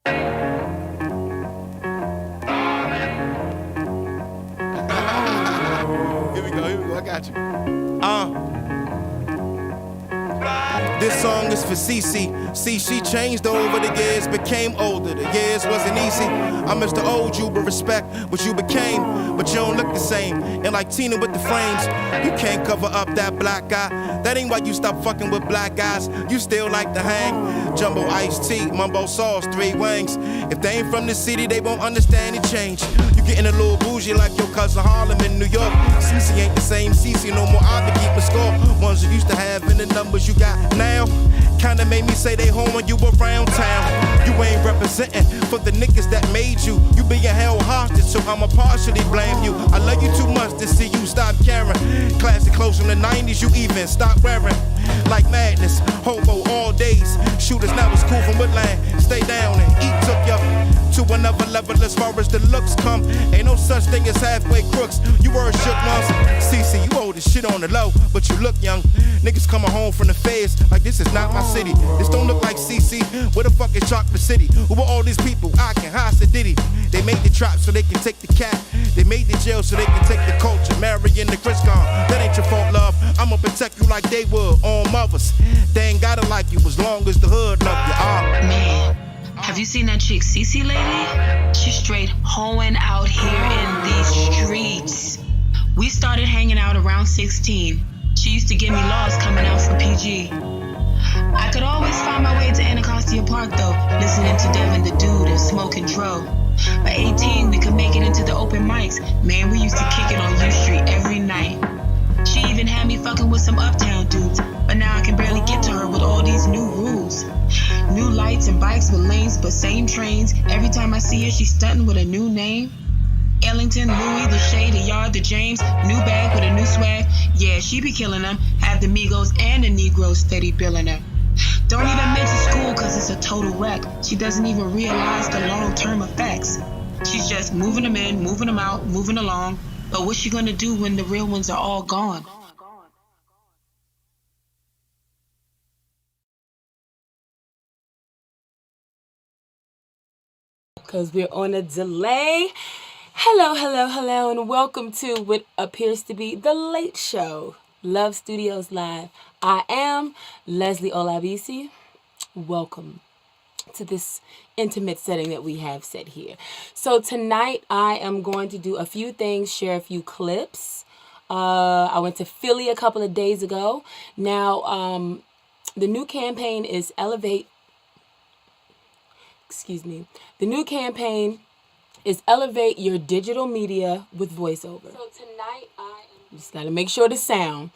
Here we go, I got you. This song is for Cece. See, she changed over the years, became older. The years wasn't easy. I miss the old you, but respect what you became. But you don't look the same. And like Tina with the frames, you can't cover up that black guy. That ain't why you stop fucking with black guys. You still like to hang. Jumbo iced tea, mumbo sauce, 3 wings. If they ain't from the city, they won't understand the change. You getting a little bougie like your cousin Harlem in New York. Cece ain't the same Cece no more. I can keep a score. Ones you used to have and the numbers you got now. Kinda made me say they home when you around town. You ain't representing for the niggas that made you. You being held hostage, so I'ma partially blame you. I love you too much to see you stop caring. Classic clothes from the 90s, you even stop wearing. Like madness, hobo all days. Shooters now it's cool from Woodland. Stay down and eat took you to another level as far as the looks come. Ain't no such thing as halfway crooks. You were shook once. Cece, you old as shit on the low, but you look young. Niggas coming home from the feds like this is not my city. This don't look like CC. Where the fuck is Chocolate City? Who are all these people? I can hide the Diddy. They made the trap so they can take the cat. They made the jail so they can take the culture. Marrying the Chris Con. That ain't your fault, love. I'ma protect you like they would on mothers. They ain't gotta like you as long as the hood love you. Man, have you seen that chick Cece lately? She's straight hoeing out here in these streets. We started hanging out around 16. She used to give me laws coming out for PG. I could always find my way to Anacostia Park though, listening to Devin the Dude and smoking dro. By 18, we could make it into the open mics. Man, we used to kick it on U Street every night. She even had me fucking with some uptown dudes, but now I can barely get to her with all these new rules. New lights and bikes with lanes, but same trains. Every time I see her, she's stunting with a new name. Ellington, Louis, the Shay, the Yard, the James, new bag with a new swag. Yeah, she be killing them. Have the Migos and the Negroes steady billing her. Don't even mention school cause it's a total wreck. She doesn't even realize the long-term effects. She's just moving them in, moving them out, moving along. But what's she gonna do when the real ones are all gone? Because we're on a delay. Hello, and welcome to what appears to be the late show, Love Studios Live. I am Leslie Olabisi. Welcome to this intimate setting that we have set here. So tonight I am going to do a few things, share a few clips. I went to Philly a couple of days ago. Now, the new campaign is Elevate your digital media with voiceover. So tonight just got to make sure to sound.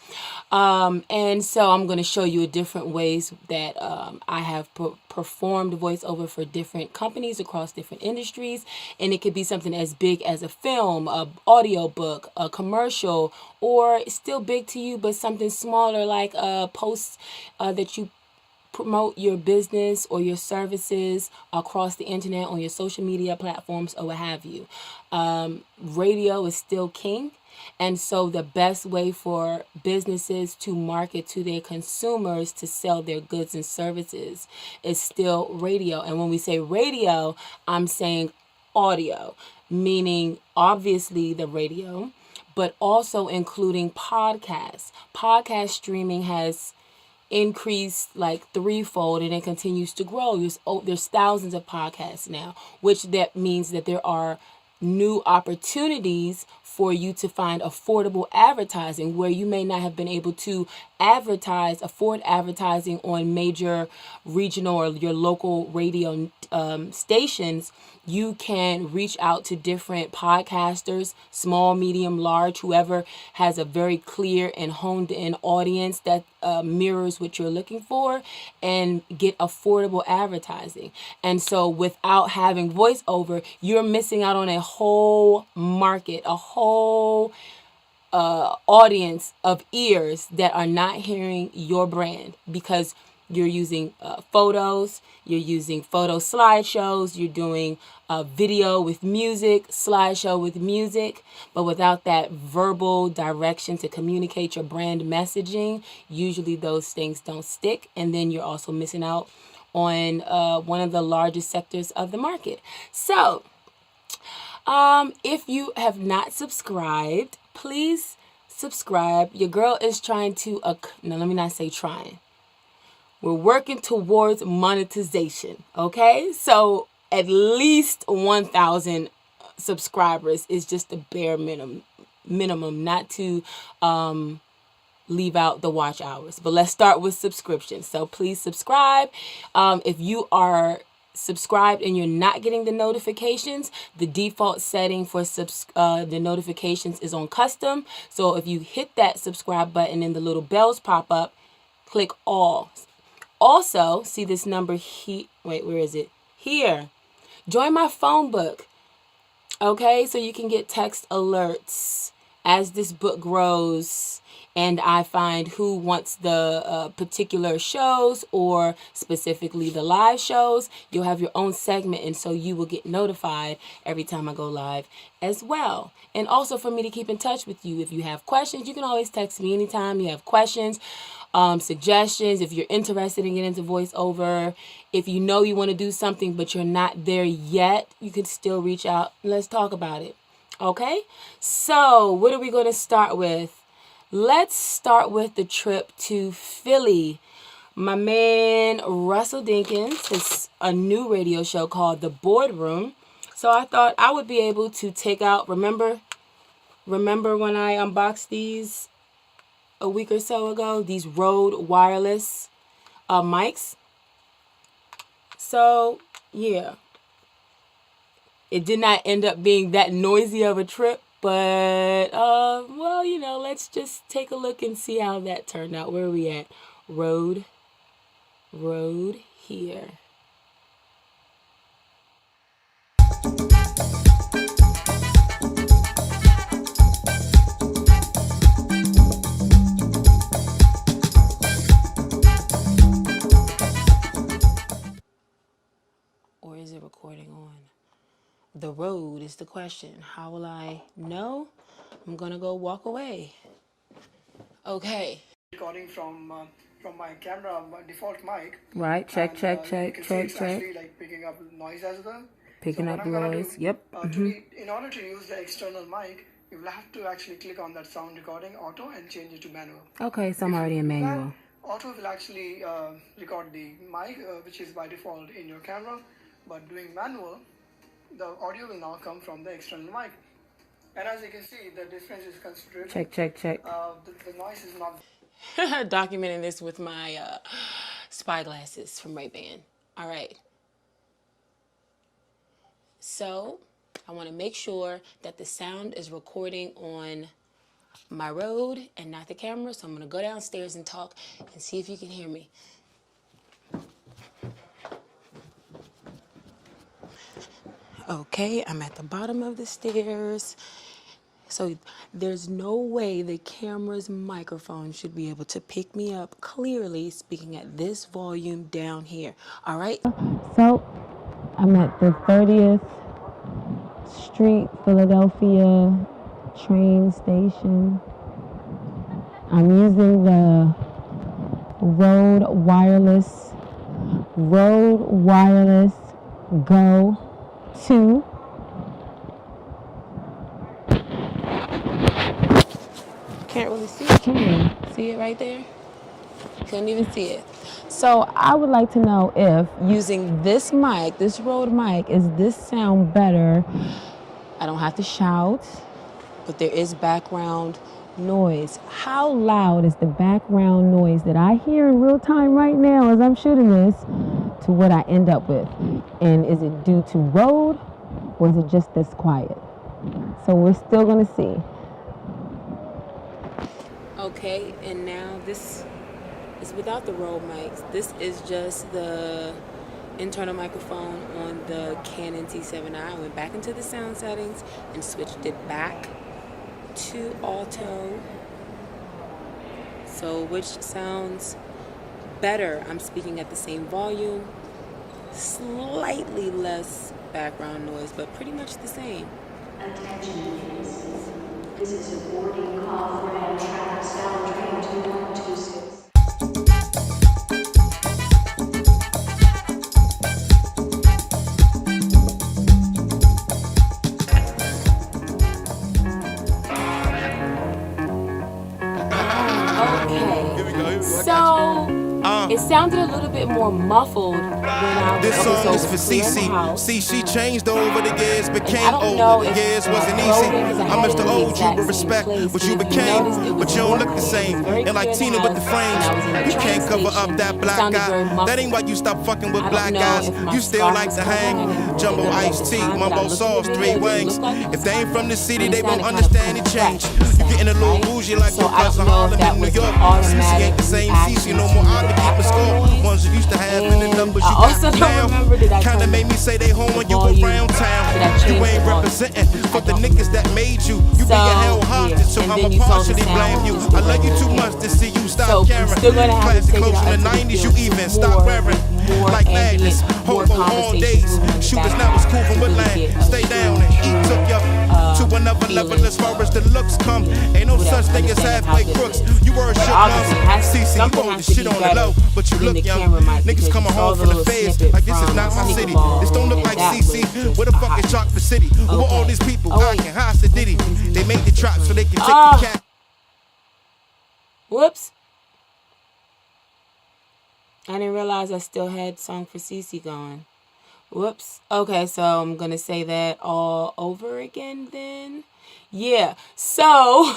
And so I'm going to show you different ways that I have performed voiceover for different companies across different industries. And it could be something as big as a film, a audio book, a commercial, or still big to you, but something smaller like a post that you promote your business or your services across the internet on your social media platforms or what have you. Radio is still king. And so the best way for businesses to market to their consumers to sell their goods and services is still radio. And when we say radio, I'm saying audio, meaning obviously the radio, but also including podcasts. Podcast streaming has increased like threefold and it continues to grow. There's thousands of podcasts now, which that means that there are new opportunities for you to find affordable advertising where you may not have been able to afford advertising on major regional or your local radio stations. You can reach out to different podcasters, small, medium, large, whoever has a very clear and honed in audience that mirrors what you're looking for, and get affordable advertising. And so without having voiceover, you're missing out on a whole market, a whole audience of ears that are not hearing your brand because you're using photos, you're using photo slideshows, you're doing a video with music, slideshow with music, but without that verbal direction to communicate your brand messaging, usually those things don't stick. And then you're also missing out on one of the largest sectors of the market. So, if you have not subscribed, please subscribe. Your girl is trying to, no, let me not say trying. We're working towards monetization, okay? So at least 1,000 subscribers is just the bare minimum, not to leave out the watch hours. But let's start with subscriptions. So please subscribe. If you are subscribed and you're not getting the notifications, the default setting for the notifications is on custom. So if you hit that subscribe button and the little bells pop up, click all. Also, see this number here. Wait, where is it? Here. Join my phone book. Okay, so you can get text alerts as this book grows and I find who wants the particular shows or specifically the live shows. You'll have your own segment, and so you will get notified every time I go live as well. And also for me to keep in touch with you. If you have questions, you can always text me anytime you have questions, suggestions. If you're interested in getting into voiceover, if you know you want to do something but you're not there yet, you can still reach out. Let's talk about it. Okay, so what are we going to start with? Let's start with the trip to Philly. My man Russell Dinkins has a new radio show called The Boardroom. So I thought I would be able to take out, remember when I unboxed these a week or so ago, these Rode wireless mics? So yeah, it did not end up being that noisy of a trip. But, well, you know, let's just take a look and see how that turned out. Where are we at? Road here. Or is it recording on? The road is the question. How will I know? I'm gonna go walk away. Okay. Recording from my camera, my default mic. Right. Check. It's actually like picking up noise as well. Picking up noise. Yep. In order to use the external mic, you will have to actually click on that sound recording auto and change it to manual. Okay, so I'm already in manual. Auto will actually record the mic, which is by default in your camera, but doing manual, the audio will now come from the external mic. And as you can see, the difference is considerable. Check. The noise is not... Documenting this with my spy glasses from Ray-Ban. All right. So I want to make sure that the sound is recording on my Rode and not the camera. So I'm going to go downstairs and talk and see if you can hear me. Okay, I'm at the bottom of the stairs. So there's no way the camera's microphone should be able to pick me up clearly speaking at this volume down here. All right. So I'm at the 30th Street, Philadelphia train station. I'm using the Rode Wireless Go 2. Can't really see it, can you? See it right there? Couldn't even see it. So I would like to know if using this mic, this Rode mic, is this sound better? I don't have to shout, but there is background noise. How loud is the background noise that I hear in real time right now as I'm shooting this to what I end up with? And is it due to Rode or is it just this quiet? So we're still gonna see. Okay, and now this is without the Rode mics. This is just the internal microphone on the Canon T7i. I went back into the sound settings and switched it back to auto. So which sounds better? I'm speaking at the same volume, slightly less background noise, but pretty much the same. Attention please. This is a boarding call for Amtrak Style Train 2126. So it sounded a little bit more muffled when I was This song is for clear in the CC. house. See, she changed over the years, I became don't know older. The if years wasn't it's easy. loading 'cause I I had must it have in the owed you exact with same respect, place. what you If you became, noticed, it but was you don't more look the clear. It same. was very And like clear in Tina the with the house, frames, and I was in the you train can't cover station. up that It black sounded guy. very That muffled. ain't why you stop fucking with I black don't know guys. if my You still scarf like was to covering. hang. I didn't know Jumbo that at iced the tea, time, but I mumbo looked at sauce, the video, 3 it didn't wings. look like If they ain't from the city, but they it won't sounded kind of understand the change. compressed, You getting a little right? bougie like So your I don't cousin know if Harlem that in New was York. an CC ain't automatic the same CC reaction no to more. I the can keep a background score. noise. Ones you used to have in the And numbers I you also got don't now. remember, did I Kinda turn made me say they home the when you volume? around town. Did I You change the ain't volume? representing for I the don't niggas remember. that made you. You So, being held hostage, yeah, so and I'ma then you saw the partially sound blame was you. just the I love you too regular much to see you So stop I'm caring. still gonna have to Classic take it coach out in the into the 90s, you field even with stop more, wearing. more Like ambient, madness, more hobo on conversations days. moving in the Shooters now was cool from background to really Woodland. get a Stay down and eat took you to another level as far as the looks come. Ain't no such thing as halfway crooks. You were a But shook obviously, it mums. has to, CC, you something hold has the to shit be on the better low, but you than look the young. camera mic because Niggas you coming saw home the from the little feds snippet like this is from not my Sneaker city. Ball, This don't look and like that CC. was Where the fuck is hot. Chocolate City? Who are all Okay. these people Oh, wait. acting high to Diddy? They made the trap so they can take Ah. the cat. Whoops. I didn't realize I still had Song for Cece going. Whoops. Okay, so I'm going to say that all over again then. Yeah. So,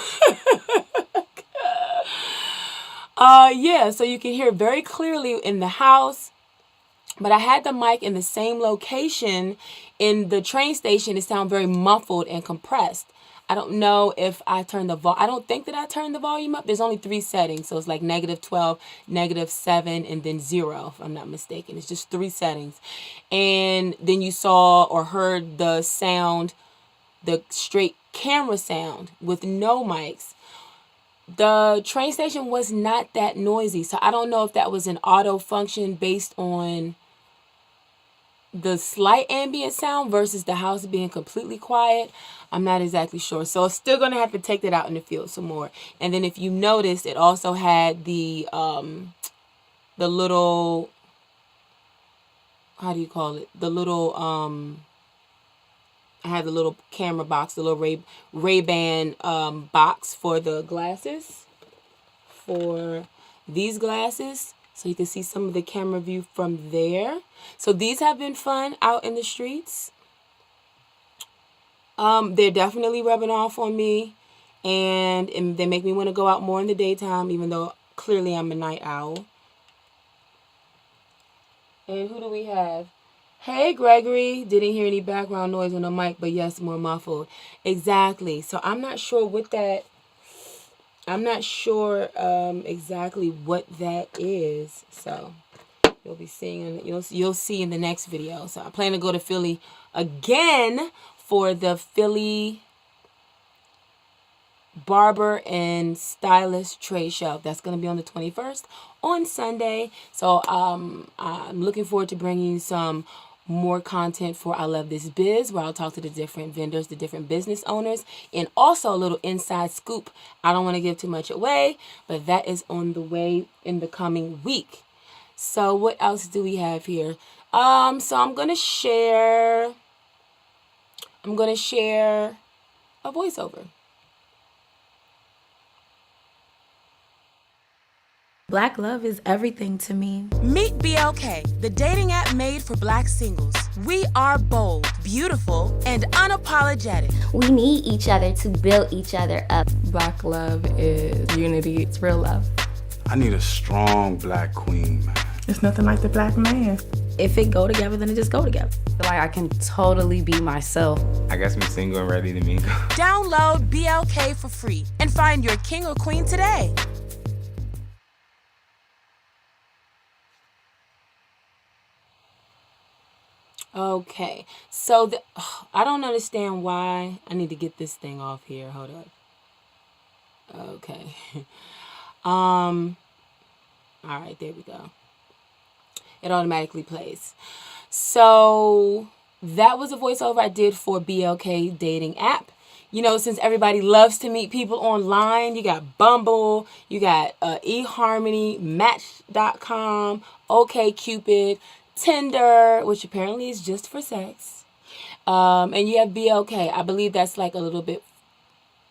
yeah, so you can hear very clearly in the house. But I had the mic in the same location in the train station. It sounded very muffled and compressed. I don't know if I turned I don't think that I turned the volume up. There's only 3 settings. So it's like -12, -7, and then 0, if I'm not mistaken. It's just 3 settings. And then you saw or heard the sound, the straight camera sound with no mics. The train station was not that noisy. So I don't know if that was an auto function based on the slight ambient sound versus the house being completely quiet. I'm not exactly sure. So I'm still going to have to take that out in the field some more. And then if you noticed, it also had the little, how do you call it? The little, I had the little camera box, the little Ray-Ban box for the glasses, for these glasses. So you can see some of the camera view from there. So these have been fun out in the streets. They're definitely rubbing off on me. And they make me want to go out more in the daytime, even though clearly I'm a night owl. And who do we have? Hey, Gregory. Didn't hear any background noise on the mic, but yes, more muffled. Exactly. So I'm not sure what that... I'm not sure exactly what that is. So you'll be seeing, you'll see in the next video. So I plan to go to Philly again for the Philly Barber and Stylist Trade Show. That's going to be on the 21st on Sunday. So I'm looking forward to bringing you some more content for I Love This Biz, where I'll talk to the different vendors, the different business owners, and also a little inside scoop. I don't want to give too much away, but that is on the way in the coming week. So what else do we have here? So I'm going to share a voiceover. Black love is everything to me. Meet BLK, the dating app made for Black singles. We are bold, beautiful, and unapologetic. We need each other to build each other up. Black love is unity. It's real love. I need a strong Black queen, man. It's nothing like the Black man. If it go together, then it just go together. Like I can totally be myself. I guess I'm single and ready to mingle. Download BLK for free and find your king or queen today. Okay, so I don't understand why. I need to get this thing off here. Hold up. Okay. All right, there we go. It automatically plays. So that was a voiceover I did for BLK Dating App. You know, since everybody loves to meet people online, you got Bumble, you got eHarmony, Match.com, OkCupid, Tinder, which apparently is just for sex. And you have BLK. I believe that's like a little bit,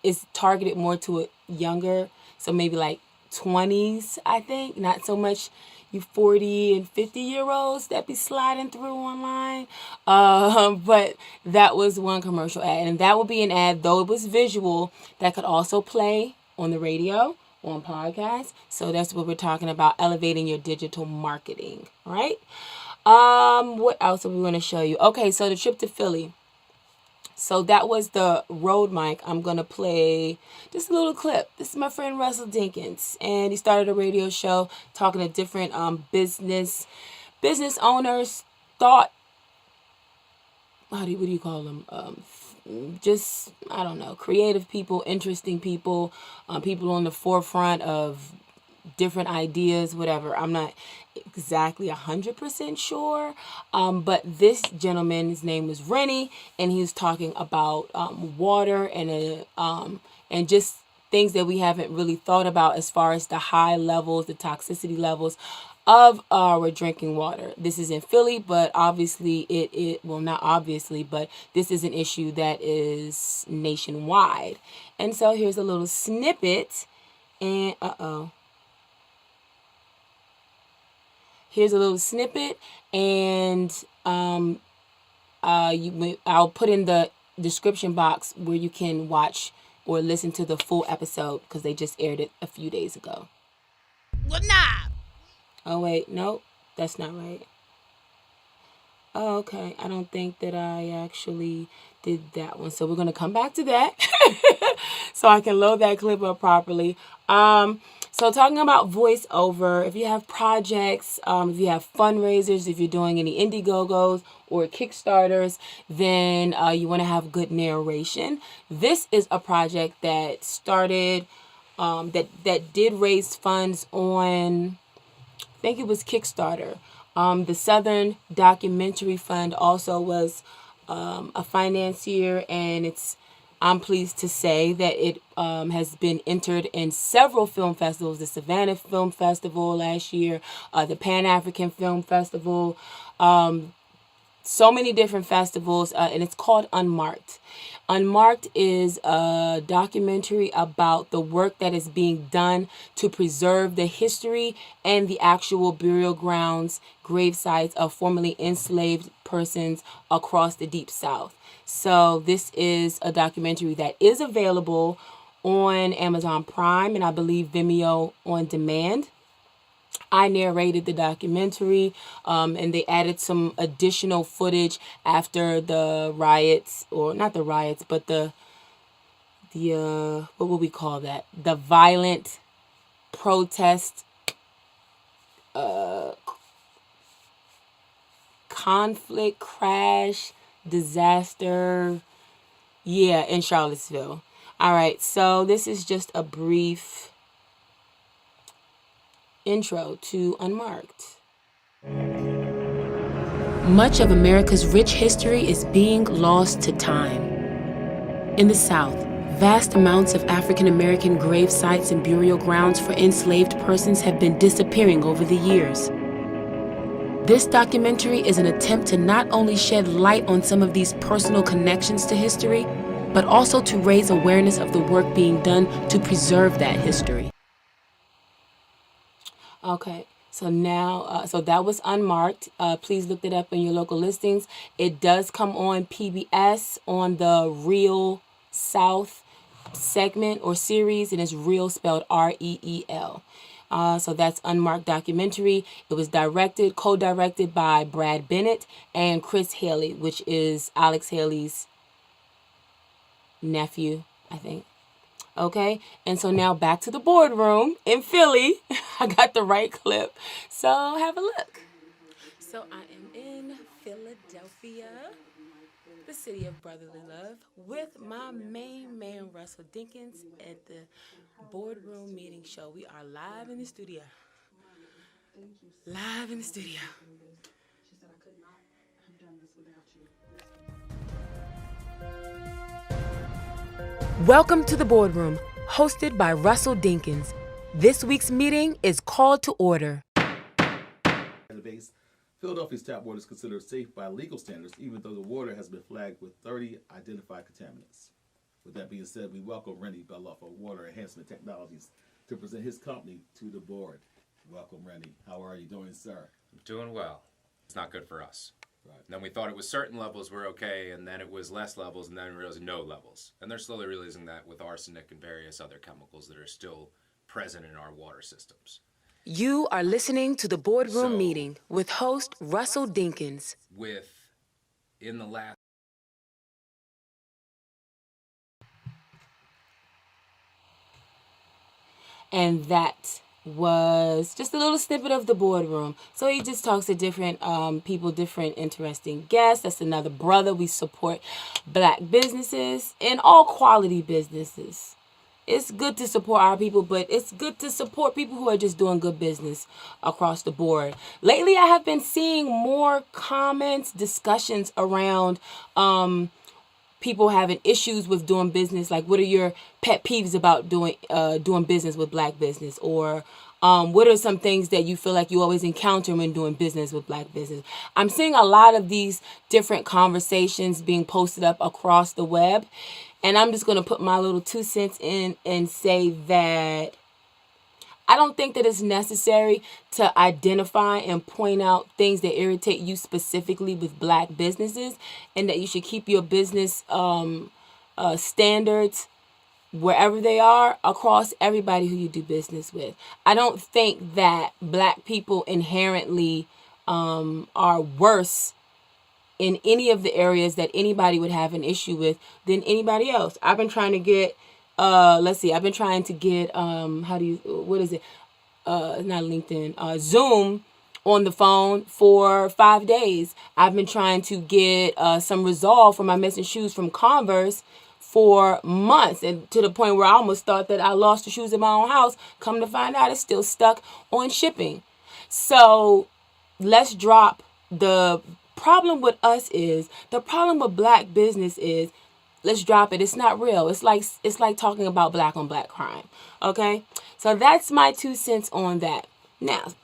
it's targeted more to a younger, so maybe like 20s, I think. Not so much you 40 and 50-year-olds that be sliding through online. But that was one commercial ad. And that would be an ad, though it was visual, that could also play on the radio, on podcasts. So that's what we're talking about, elevating your digital marketing, right? What else are we going to show you? Okay, so the trip to Philly. So that was the road mic. I'm going to play just a little clip. This is my friend Russell Dinkins, and he started a radio show talking to different business owners, what do you call them? Just, I don't know, creative people, interesting people, people on the forefront of different ideas, whatever. I'm not exactly 100% sure, but this gentleman, his name was Rennie, and he was talking about water and just things that we haven't really thought about as far as the high levels, the toxicity levels of our drinking water. This is in Philly, but obviously not obviously, but this is an issue that is nationwide. And so here's a little snippet, and here's a little snippet, and I'll put in the description box where you can watch or listen to the full episode because they just aired it a few days ago. Well, nah. Oh, wait. Nope. That's not right. Oh, okay. I don't think that I actually did that one. So we're going to come back to that so I can load that clip up properly. So talking about voiceover, if you have projects, if you have fundraisers, if you're doing any Indiegogos or Kickstarters, then you want to have good narration. This is a project that started, that did raise funds on, I think it was Kickstarter. The Southern Documentary Fund also was a financier, and I'm pleased to say that it has been entered in several film festivals, the Savannah Film Festival last year, the Pan-African Film Festival, so many different festivals, and it's called Unmarked. Unmarked is a documentary about the work that is being done to preserve the history and the actual burial grounds, grave sites of formerly enslaved persons across the Deep South. So this is a documentary that is available on Amazon Prime and I believe Vimeo on demand. I narrated the documentary, and they added some additional footage after the riots, or not the riots, but the what would we call that? The violent protest, conflict, crash, disaster, in Charlottesville. All right, so this is just a brief intro to Unmarked. Much of America's rich history is being lost to time. In the South, vast amounts of African American grave sites and burial grounds for enslaved persons have been disappearing over the years. This documentary is an attempt to not only shed light on some of these personal connections to history, but also to raise awareness of the work being done to preserve that history. Okay, so now, so that was Unmarked. Please look it up in your local listings. It does come on PBS on the Real South segment or series, and it's Real spelled R-E-E-L. So that's Unmarked documentary. It was co-directed by Brad Bennett and Chris Haley, which is Alex Haley's nephew, I think. Okay, and so now back to the boardroom in Philly. I got the right clip, so have a look. So I am in Philadelphia, the city of brotherly love, with my main man, Russell Dinkins, at the Boardroom meeting show. We are live in the studio. Live in the studio. Welcome to the Boardroom, hosted by Russell Dinkins. This week's meeting is called to order. Philadelphia's tap water is considered safe by legal standards, even though the water has been flagged with 30 identified contaminants. With that being said, we welcome Rennie Belloff of Water Enhancement Technologies to present his company to the board. Welcome, Rennie. How are you doing, sir? I'm doing well. It's not good for us. Right. And then we thought it was certain levels were okay, and then it was less levels, and then we realized no levels. And they're slowly realizing that with arsenic and various other chemicals that are still present in our water systems. You are listening to the Boardroom meeting with host Russell Dinkins. In the last and that was just a little snippet of the Boardroom. So he just talks to different people, different interesting guests. That's another brother. We support black businesses and all quality businesses. It's good to support our people, but it's good to support people who are just doing good business across the board. Lately, I have been seeing more comments, discussions around people having issues with doing business. Like, what are your pet peeves about doing business with black business? Or what are some things that you feel like you always encounter when doing business with black business? I'm seeing a lot of these different conversations being posted up across the web. And I'm just going to put my little 2 cents in and say that I don't think that it's necessary to identify and point out things that irritate you specifically with black businesses, and that you should keep your business standards wherever they are across everybody who you do business with. I don't think that black people inherently are worse in any of the areas that anybody would have an issue with than anybody else. I've been trying to get not LinkedIn, Zoom on the phone for 5 days. I've been trying to get some resolve for my missing shoes from Converse for months, and to the point where I almost thought that I lost the shoes in my own house. Come to find out, it's still stuck on shipping. So let's drop the problem with us is, the problem with black business is, let's drop it. It's not real. It's like talking about black on black crime. Okay? So that's my 2 cents on that. Now,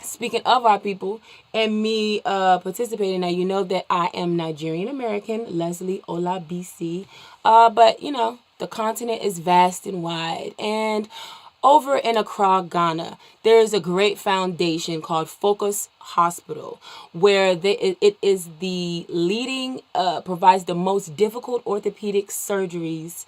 speaking of our people and me participating, now you know that I am Nigerian American, Leslie Olabisi. But you know, the continent is vast and wide. And over in Accra, Ghana, there is a great foundation called FOCOS Hospital, where it is the leading, provides the most difficult orthopedic surgeries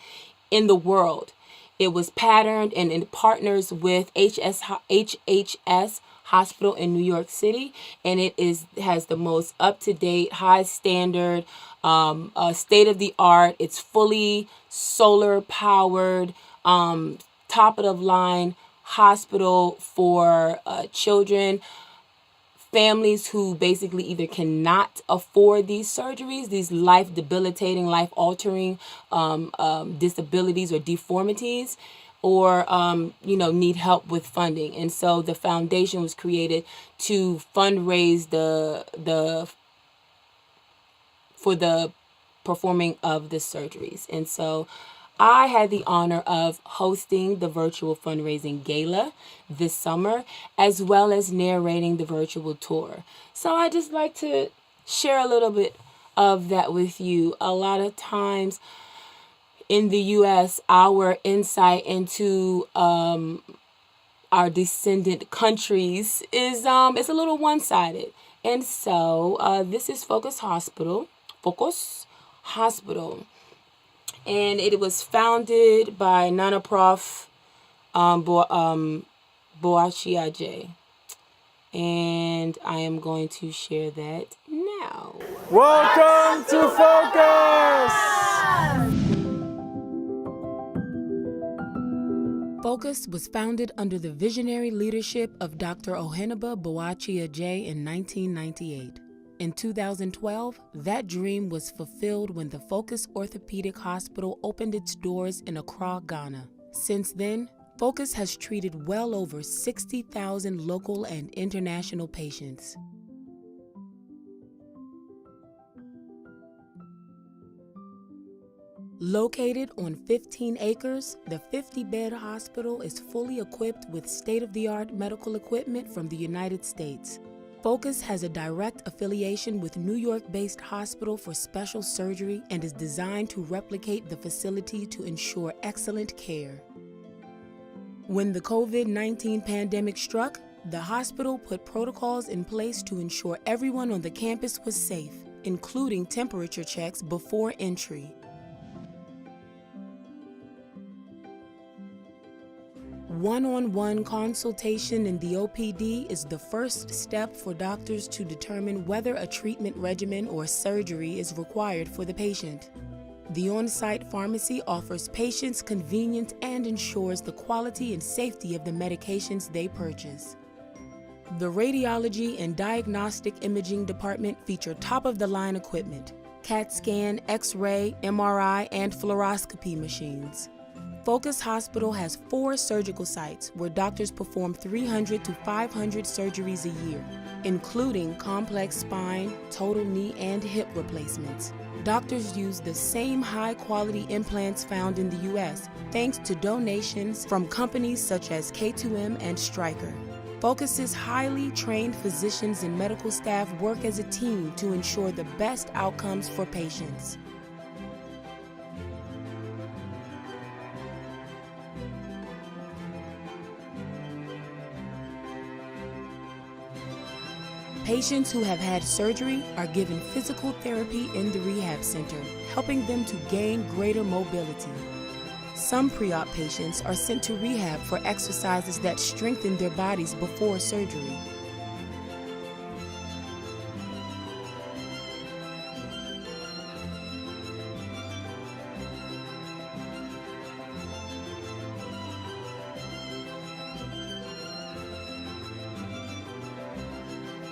in the world. It was patterned and it partners with HHS Hospital in New York City, and it has the most up-to-date, high standard, state-of-the-art. It's fully solar powered, top of the line hospital for children, families who basically either cannot afford these surgeries, these life-debilitating, life-altering disabilities or deformities, or need help with funding. And so the foundation was created to fundraise for the performing of the surgeries. And so I had the honor of hosting the virtual fundraising gala this summer, as well as narrating the virtual tour. So I just like to share a little bit of that with you. A lot of times in the U.S., our insight into our descendant countries is it's a little one-sided. And so this is FOCOS Hospital. And it was founded by Nana Prof. Boachie-Adjei. And I am going to share that now. Welcome to FOCOS! FOCOS was founded under the visionary leadership of Dr. Oheneba Boachie-Adjei in 1998. In 2012, that dream was fulfilled when the FOCOS Orthopedic Hospital opened its doors in Accra, Ghana. Since then, FOCOS has treated well over 60,000 local and international patients. Located on 15 acres, the 50-bed hospital is fully equipped with state-of-the-art medical equipment from the United States. FOCOS has a direct affiliation with New York-based Hospital for Special Surgery and is designed to replicate the facility to ensure excellent care. When the COVID-19 pandemic struck, the hospital put protocols in place to ensure everyone on the campus was safe, including temperature checks before entry. One-on-one consultation in the OPD is the first step for doctors to determine whether a treatment regimen or surgery is required for the patient. The on-site pharmacy offers patients convenience and ensures the quality and safety of the medications they purchase. The radiology and diagnostic imaging department feature top-of-the-line equipment, CAT scan, X-ray, MRI, and fluoroscopy machines. FOCOS Hospital has 4 surgical sites where doctors perform 300 to 500 surgeries a year, including complex spine, total knee, and hip replacements. Doctors use the same high-quality implants found in the U.S. thanks to donations from companies such as K2M and Stryker. FOCOS's highly trained physicians and medical staff work as a team to ensure the best outcomes for patients. Patients who have had surgery are given physical therapy in the rehab center, helping them to gain greater mobility. Some pre-op patients are sent to rehab for exercises that strengthen their bodies before surgery.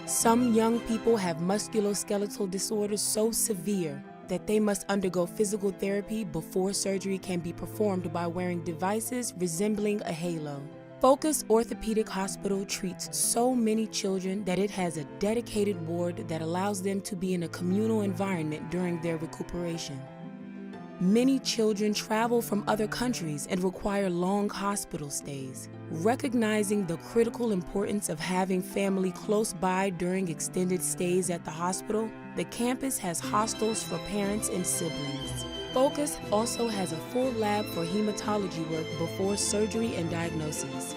Some young people have musculoskeletal disorders so severe that they must undergo physical therapy before surgery can be performed by wearing devices resembling a halo. FOCOS Orthopedic Hospital treats so many children that it has a dedicated ward that allows them to be in a communal environment during their recuperation. Many children travel from other countries and require long hospital stays. Recognizing the critical importance of having family close by during extended stays at the hospital, the campus has hostels for parents and siblings. FOCOS also has a full lab for hematology work before surgery and diagnoses.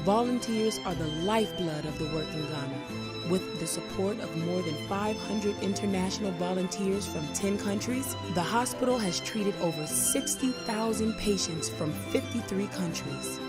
Volunteers are the lifeblood of the work in Ghana. With the support of more than 500 international volunteers from 10 countries, the hospital has treated over 60,000 patients from 53 countries.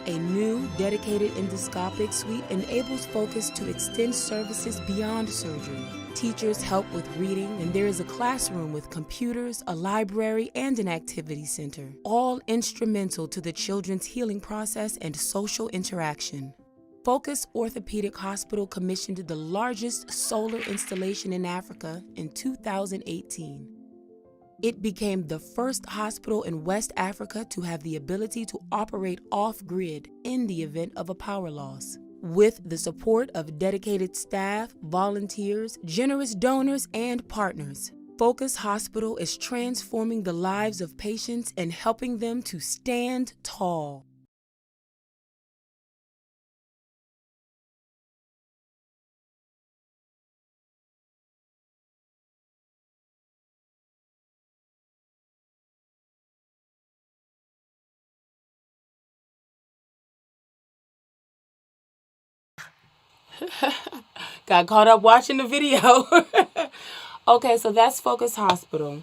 A new, dedicated endoscopic suite enables FOCOS to extend services beyond surgery. Teachers help with reading, and there is a classroom with computers, a library, and an activity center, all instrumental to the children's healing process and social interaction. FOCOS Orthopedic Hospital commissioned the largest solar installation in Africa in 2018. It became the first hospital in West Africa to have the ability to operate off-grid in the event of a power loss. With the support of dedicated staff, volunteers, generous donors, and partners, FOCOS Hospital is transforming the lives of patients and helping them to stand tall. Got caught up watching the video. Okay, so that's FOCOS Hospital.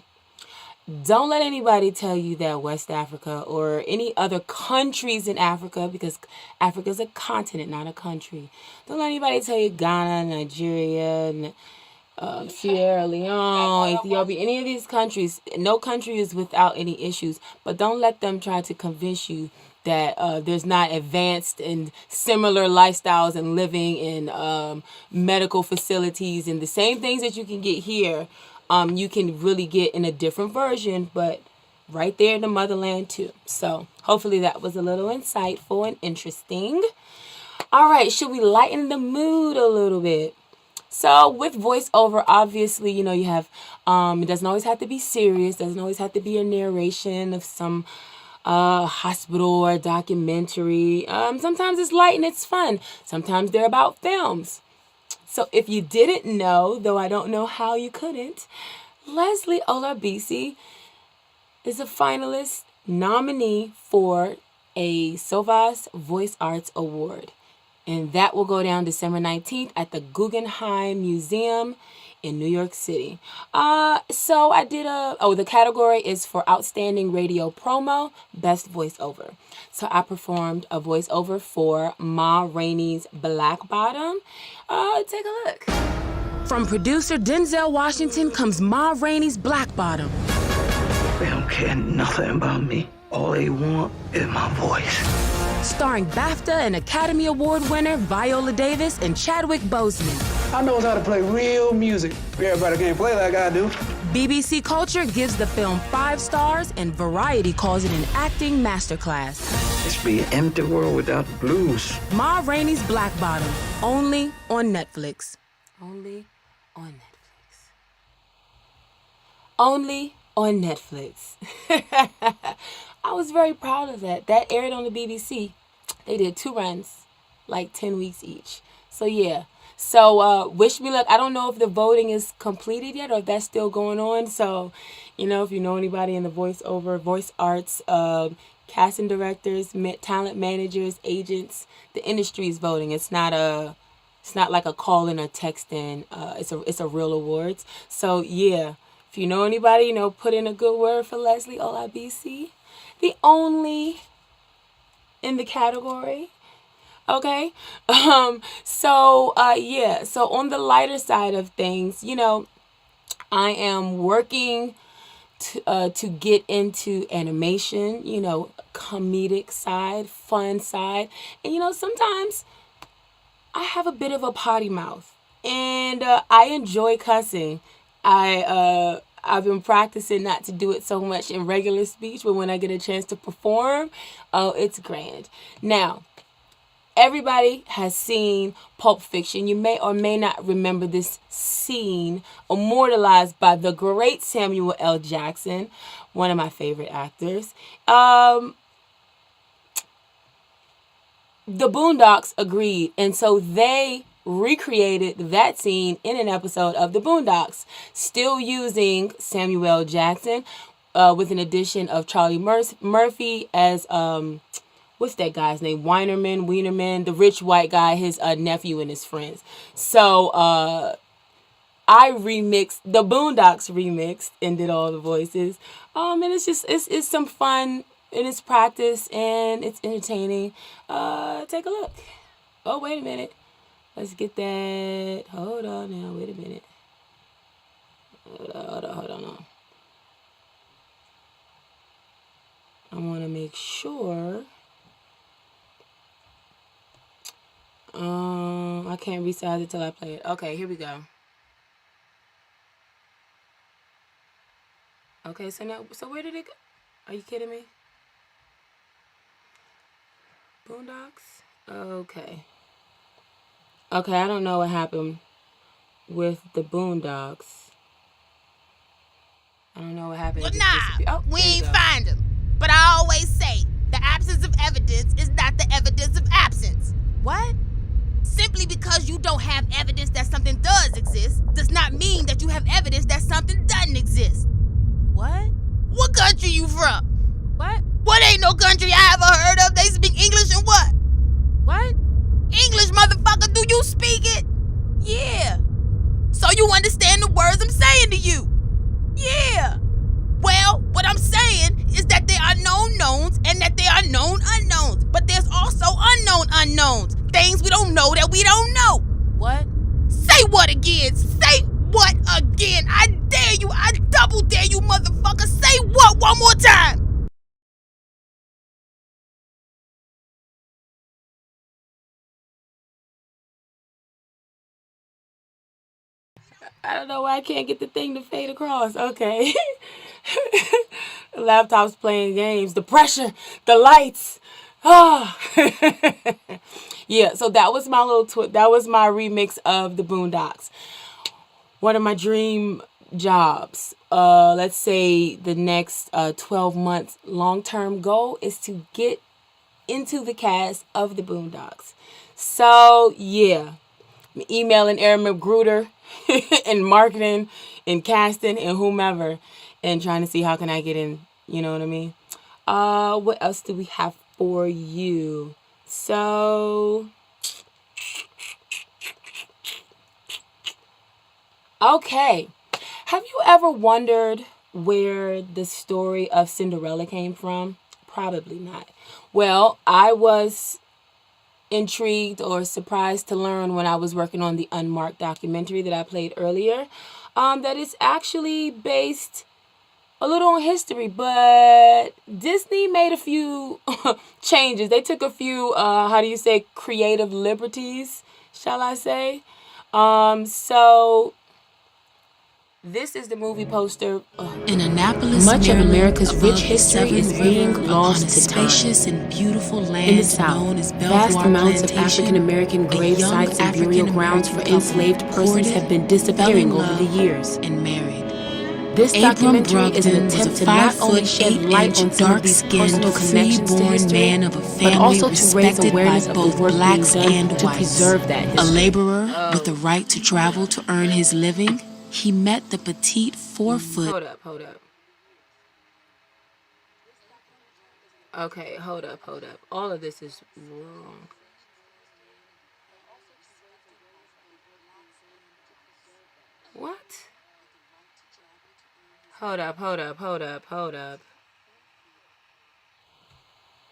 Don't let anybody tell you that West Africa or any other countries in Africa, because Africa is a continent, not a country. Don't let anybody tell you Ghana, Nigeria, Sierra Leone, Ethiopia, any of these countries. No country is without any issues, but don't let them try to convince you that there's not advanced and similar lifestyles and living in medical facilities and the same things that you can get here. You can really get in a different version, but right there in the motherland too. So hopefully that was a little insightful and interesting. All right, should we lighten the mood a little bit? So with voiceover, obviously, you know, you have, it doesn't always have to be serious. Doesn't always have to be a narration of some hospital or documentary. Sometimes it's light and it's fun. Sometimes they're about films. So if you didn't know, though I don't know how you couldn't, Leslie Olabisi is a finalist nominee for a SOVAS Voice Arts Award. And that will go down December 19th at the Guggenheim Museum in New York City. So I did the category is for Outstanding Radio Promo, Best Voiceover. So I performed a voiceover for Ma Rainey's Black Bottom. Take a look. From producer Denzel Washington comes Ma Rainey's Black Bottom. They don't care nothing about me. All they want is my voice. Starring BAFTA and Academy Award winner Viola Davis and Chadwick Boseman. I know how to play real music. Everybody can't play like I do. BBC Culture gives the film 5 stars and Variety calls it an acting masterclass. It's be an empty world without the blues. Ma Rainey's Black Bottom, only on Netflix. Only on Netflix. Only on Netflix. I was very proud of that. That aired on the BBC. They did 2 runs, like 10 weeks each. So yeah. So wish me luck. I don't know if the voting is completed yet or if that's still going on. So, if you know anybody in the voiceover, voice arts, casting directors, talent managers, agents, the industry is voting. It's not like a call in or text in. It's a real awards. So yeah. If you know anybody, put in a good word for Leslie Olabisi. The only in the category. Okay. So on the lighter side of things, I am working to get into animation, comedic side, fun side. And, sometimes I have a bit of a potty mouth and I enjoy cussing. I've been practicing not to do it so much in regular speech, but when I get a chance to perform, it's grand. Now, everybody has seen Pulp Fiction. You may or may not remember this scene immortalized by the great Samuel L. Jackson, one of my favorite actors. The Boondocks agreed, and so they recreated that scene in an episode of the Boondocks, still using Samuel L. Jackson, with an addition of Charlie Murphy as what's that guy's name? Wienerman, the rich white guy, his nephew and his friends. So I remixed the Boondocks remixed and did all the voices. And it's some fun and it's practice and it's entertaining. Take a look. Oh, wait a minute. Let's get that. Hold on now. Wait a minute. Hold on. I want to make sure. I can't resize it till I play it. Okay, here we go. Okay, so where did it go? Are you kidding me? Boondocks? Okay. Okay, I don't know what happened with the Boondocks. I don't know what happened. Well, we ain't find them. But I always say, the absence of evidence is not the evidence of absence. What? Simply because you don't have evidence that something does exist does not mean that you have evidence that something doesn't exist. What? What country you from? What? What ain't no country I ever heard of? They speak English and what? What? English, motherfucker, do you speak it? Yeah. So you understand the words I'm saying to you? Yeah. Well, what I'm saying is that there are known knowns and that there are known unknowns. But there's also unknown unknowns. Things we don't know that we don't know. What? Say what again? Say what again? I dare you. I double dare you, motherfucker. Say what one more time? I don't know why I can't get the thing to fade across. Okay. The laptop's playing games. The pressure. The lights. Oh. Yeah, so that was my that was my remix of the Boondocks. One of my dream jobs. Let's say the next 12 months long-term goal is to get into the cast of the Boondocks. So, yeah. I'm emailing Aaron Magruder and marketing and casting and whomever and trying to see how can I get in, you know what I mean? What else do we have for you. So, okay. Have you ever wondered where the story of Cinderella came from? Probably not. Well, I was intrigued or surprised to learn when I was working on the Unmarked documentary that I played earlier, that it's actually based a little on history, but Disney made a few changes. They took a few, creative liberties, shall I say. So this is the movie poster. In Annapolis, Much of America's rich history is being lost to spacious and beautiful land in the South. known as Vast Belvoir amounts of Plantation, African American grave sites and burial grounds for enslaved persons have been disappearing over the years. And married. This documentary is an Brogdon was attempt a to not only shed light on some of these personal connections to history, man of a family but also to raise respected awareness by of the both work being blacks done and to whites. preserve that A history. laborer with the right to travel to earn his living, he met the petite 4-foot. Hold up. Okay, hold up. All of this is wrong. What? Hold up.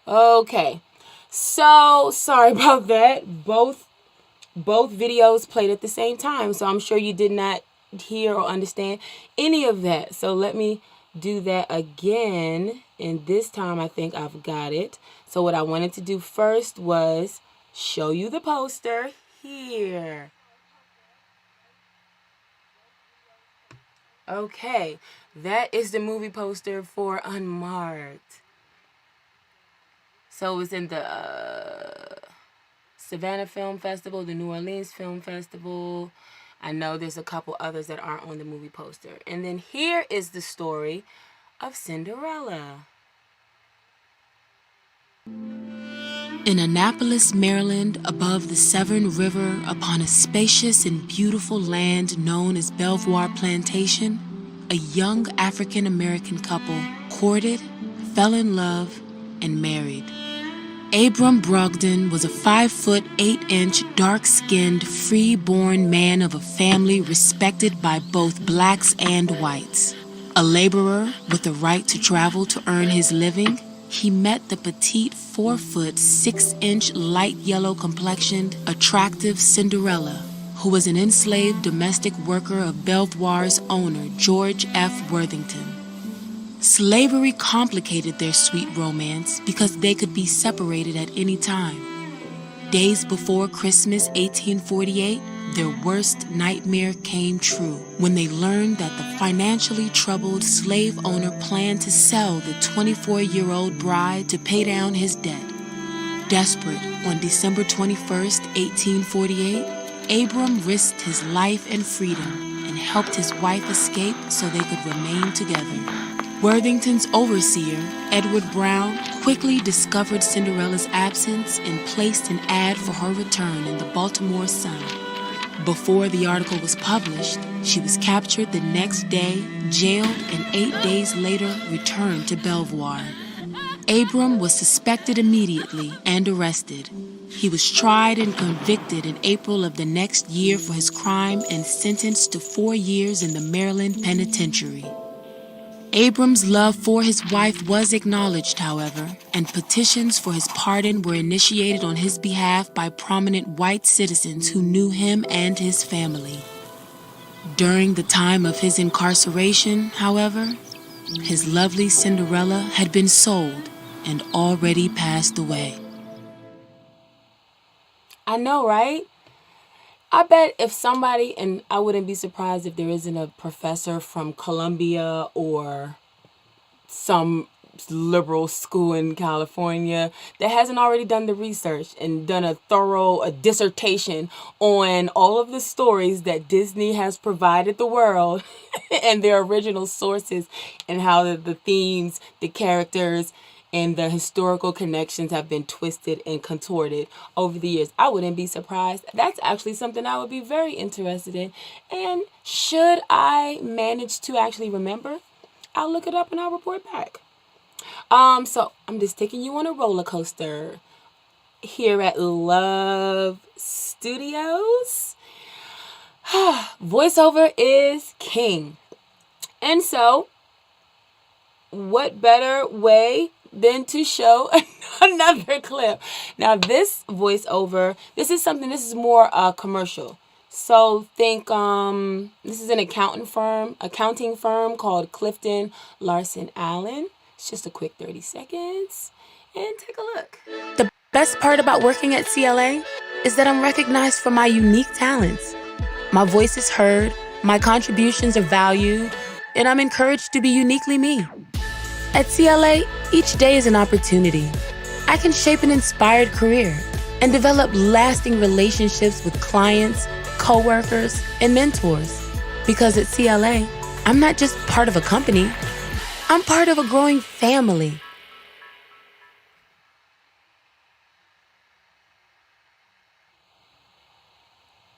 Okay. So, sorry about that. Both videos played at the same time, so I'm sure you did not hear or understand any of that. So let me do that again, and this time I think I've got it. So what I wanted to do first was show you the poster here. Okay, that is the movie poster for Unmarked. So it was in the Savannah Film Festival, the New Orleans Film Festival. I know there's a couple others that aren't on the movie poster. And then here is the story of Cinderella. In Annapolis, Maryland, above the Severn River, upon a spacious and beautiful land known as Belvoir Plantation, a young African-American couple courted, fell in love, and married. Abram Brogdon was a 5-foot 8-inch, dark-skinned, free-born man of a family respected by both blacks and whites. A laborer with the right to travel to earn his living, he met the petite 4-foot 6-inch, light yellow complexioned, attractive Cinderella, who was an enslaved domestic worker of Belvoir's owner, George F. Worthington. Slavery complicated their sweet romance because they could be separated at any time. Days before Christmas 1848, their worst nightmare came true when they learned that the financially troubled slave owner planned to sell the 24-year-old bride to pay down his debt. Desperate, on December 21st, 1848, Abram risked his life and freedom and helped his wife escape so they could remain together. Worthington's overseer, Edward Brown, quickly discovered Cinderella's absence and placed an ad for her return in the Baltimore Sun. Before the article was published, she was captured the next day, jailed, and 8 days later returned to Belvoir. Abram was suspected immediately and arrested. He was tried and convicted in April of the next year for his crime and sentenced to 4 years in the Maryland Penitentiary. Abram's love for his wife was acknowledged, however, and petitions for his pardon were initiated on his behalf by prominent white citizens who knew him and his family. During the time of his incarceration, however, his lovely Cinderella had been sold and already passed away. I know, right? I bet if somebody, and I wouldn't be surprised if there isn't a professor from Columbia or some liberal school in California that hasn't already done the research and done a thorough dissertation on all of the stories that Disney has provided the world and their original sources and how the themes, the characters, and the historical connections have been twisted and contorted over the years. I wouldn't be surprised. That's actually something I would be very interested in. And should I manage to actually remember, I'll look it up and I'll report back. So I'm just taking you on a roller coaster here at Love Studios. Voiceover is king. And so, what better way than to show another clip? Now, this voiceover, this is more commercial. So think, this is an accounting firm called Clifton, Larson, Allen. It's just a quick 30 seconds. And take a look. The best part about working at CLA is that I'm recognized for my unique talents. My voice is heard, my contributions are valued, and I'm encouraged to be uniquely me. At CLA, each day is an opportunity. I can shape an inspired career and develop lasting relationships with clients, coworkers, and mentors. Because at CLA, I'm not just part of a company, I'm part of a growing family.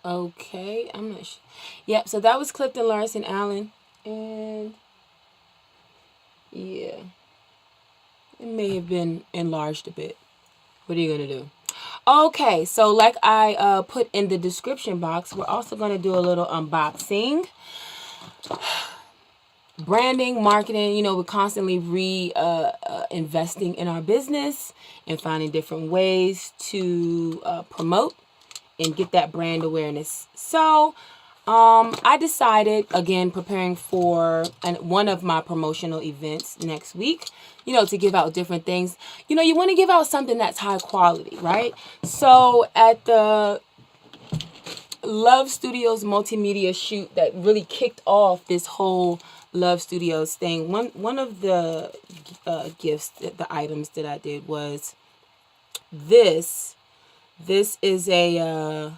Okay, I'm not sure. Yep, so that was Clifton, Larson, Allen. And yeah, it may have been enlarged a bit. What are you going to do? Okay, so like I put in the description box, we're also going to do a little unboxing. Branding, marketing, we're constantly investing in our business and finding different ways to promote and get that brand awareness. So I decided, again, preparing for one of my promotional events next week, to give out different things. You want to give out something that's high quality, right? So at the Love Studios multimedia shoot that really kicked off this whole Love Studios thing, one of the gifts, the items that I did was this. This is a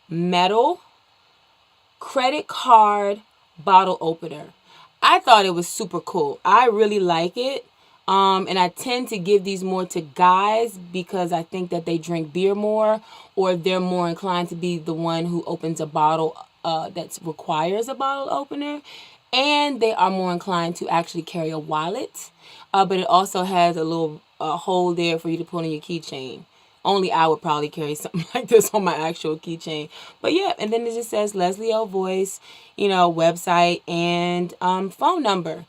metal credit card bottle opener. I thought it was super cool. I really like it. And I tend to give these more to guys because I think that they drink beer more, or they're more inclined to be the one who opens a bottle that requires a bottle opener. And they are more inclined to actually carry a wallet. But it also has a little hole there for you to put on your keychain. Only I would probably carry something like this on my actual keychain. But yeah, and then it just says Leslie O Voice, website and phone number.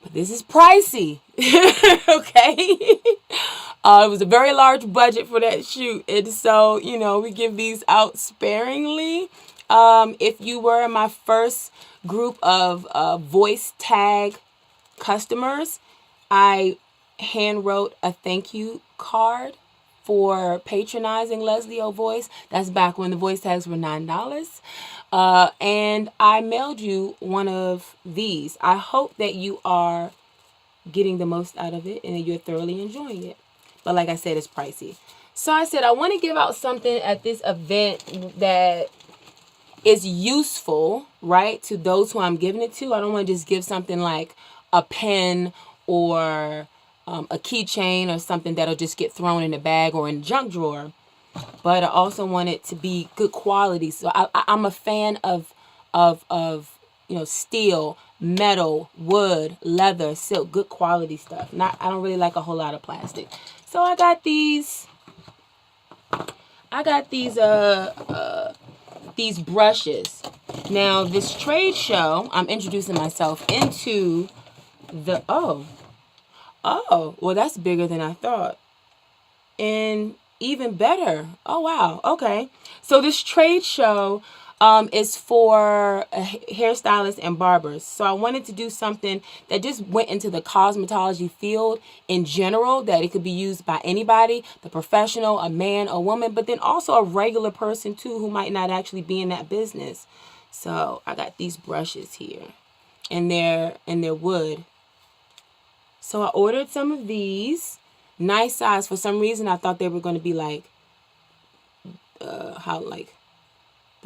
But this is pricey. Okay. It was a very large budget for that shoot. And so, we give these out sparingly. If you were my first group of voice tag customers, I hand wrote a thank you card for patronizing Leslie O Voice. That's back when the voice tags were $9. And I mailed you one of these. I hope that you are getting the most out of it and that you're thoroughly enjoying it. But like I said, it's pricey. So I said I want to give out something at this event that is useful, right, to those who I'm giving it to. I don't want to just give something like a pen or a keychain or something that'll just get thrown in a bag or in the junk drawer. But I also want it to be good quality. So I'm a fan of steel, metal, wood, leather, silk, good quality stuff. I don't really like a whole lot of plastic. So I got these brushes. Now this trade show, I'm introducing myself into the Oh, well, that's bigger than I thought. And even better. Oh, wow. Okay. So this trade show is for hairstylists and barbers. So I wanted to do something that just went into the cosmetology field in general, that it could be used by anybody, the professional, a man, a woman, but then also a regular person too who might not actually be in that business. So I got these brushes here, and they're wood. So I ordered some of these. Nice size. For some reason, I thought they were going to be like, the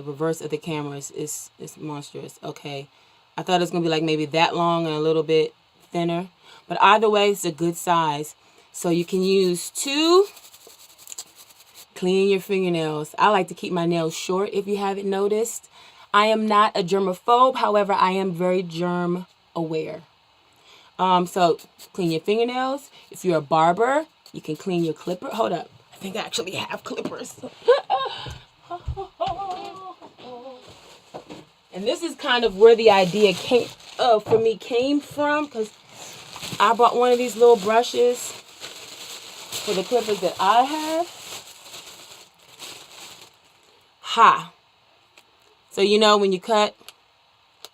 reverse of the camera is monstrous. Okay. I thought it was going to be like maybe that long and a little bit thinner. But either way, it's a good size. So you can use two. Clean your fingernails. I like to keep my nails short, if you haven't noticed. I am not a germaphobe. However, I am very germ aware. So clean your fingernails. If you're a barber, you can clean your clipper. Hold up. I think I actually have clippers. And this is kind of where the idea came from, because I bought one of these little brushes for the clippers that I have. So you know when you cut,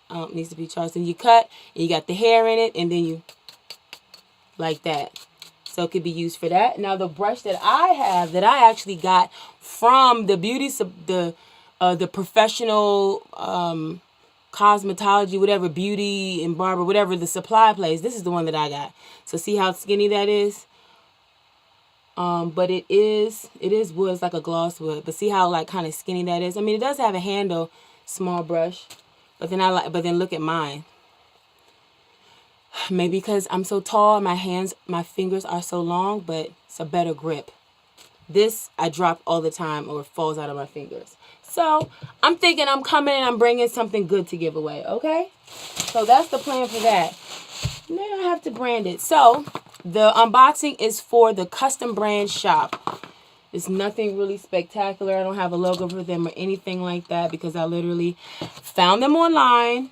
it needs to be charged. And you cut, and you got the hair in it, and then you like that. So it could be used for that. Now the brush that I have, that I actually got from the the professional cosmetology, whatever, beauty and barber, whatever the supply place. This is the one that I got. So see how skinny that is? But it is wood. It's like a gloss wood. But see how like kind of skinny that is? I mean, it does have a handle, small brush. But then look at mine. Maybe because I'm so tall, my fingers are so long, but it's a better grip. This I drop all the time or it falls out of my fingers. So I'm thinking I'm coming and I'm bringing something good to give away, okay? So that's the plan for that. And then I have to brand it. So the unboxing is for the custom brand shop. It's nothing really spectacular. I don't have a logo for them or anything like that because I literally found them online.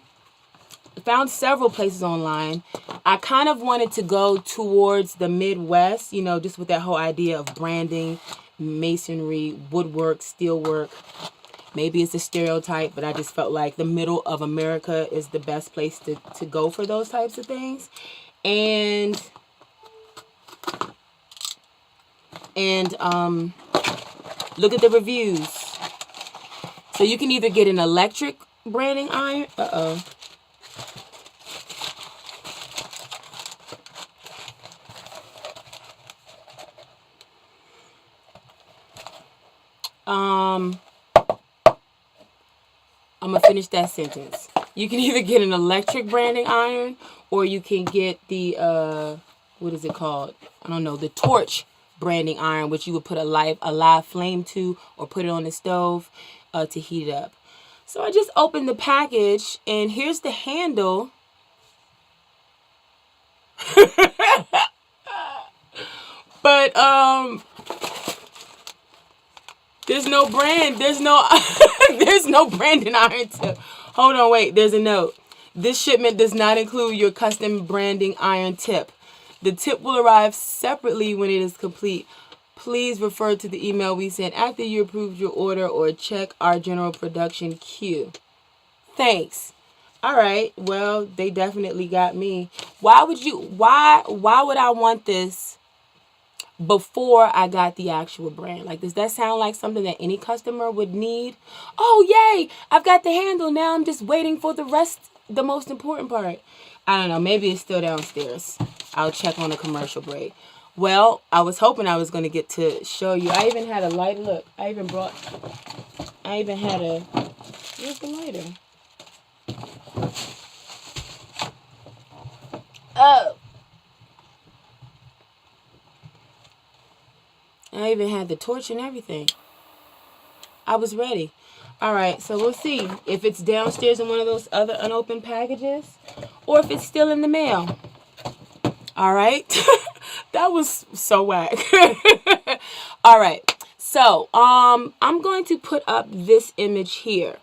Found several places online. I kind of wanted to go towards the Midwest, you know, just with that whole idea of branding, masonry, woodwork, steelwork. Maybe it's a stereotype, but I just felt like the middle of America is the best place to go for those types of things. And look at the reviews. So you can either get an electric branding iron. I'm gonna finish that sentence. You can either get an electric branding iron, or you can get the what is it called? I don't know, the torch branding iron, which you would put a live flame to, or put it on the stove to heat it up. So I just opened the package, and here's the handle. But there's no brand. There's no there's no branding iron tip. Hold on, wait. There's a note. This shipment does not include your custom branding iron tip. The tip will arrive separately when it is complete. Please refer to the email we sent after you approved your order or check our general production queue. Thanks. All right. Well, they definitely got me. Why would I want this before I got the actual brand? Like, does that sound like something that any customer would need? Oh, yay, I've got the handle. Now I'm just waiting for the rest, the most important part. I don't know. Maybe it's still downstairs. I'll check on a commercial break. Well, I was hoping I was going to get to show you. I even had a light. Look, I even had a, where's the lighter? Oh. I even had the torch and everything. I was ready. All right, so we'll see if it's downstairs in one of those other unopened packages or if it's still in the mail. All right. That was so whack. All right. So, I'm going to put up this image here.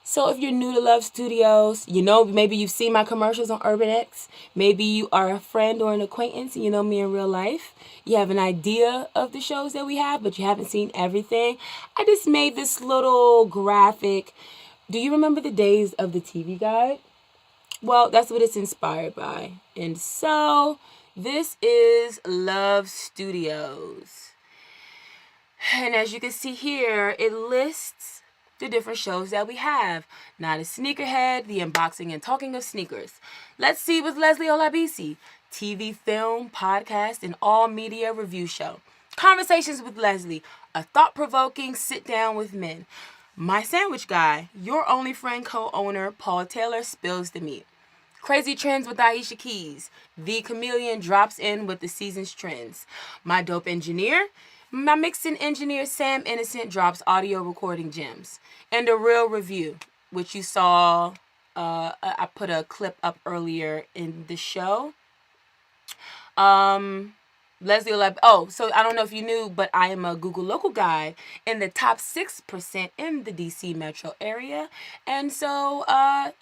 So if you're new to Love Studios, you know, maybe you've seen my commercials on Urban X. Maybe you are a friend or an acquaintance and you know me in real life. You have an idea of the shows that we have, but you haven't seen everything. I just made this little graphic. Do you remember the days of the TV Guide? Well, that's what it's inspired by. And so this is Love Studios. And as you can see here, it lists the different shows that we have. Not a Sneakerhead, the unboxing and talking of sneakers. Let's See with Leslie Olabisi, TV, film, podcast, and all media review show. Conversations with Leslie, a thought-provoking sit-down with men. My Sandwich Guy, your only friend co-owner, Paul Taylor, spills the meat. Crazy Trends with Aisha Keys, the Chameleon drops in with the season's trends. My Dope Engineer, my mixing engineer Sam Innocent drops audio recording gems. And a real review, which you saw, I put a clip up earlier in the show. Leslie Olabisi. Oh, so I don't know if you knew, but I am a Google Local Guide in the top 6% in the DC metro area. And so,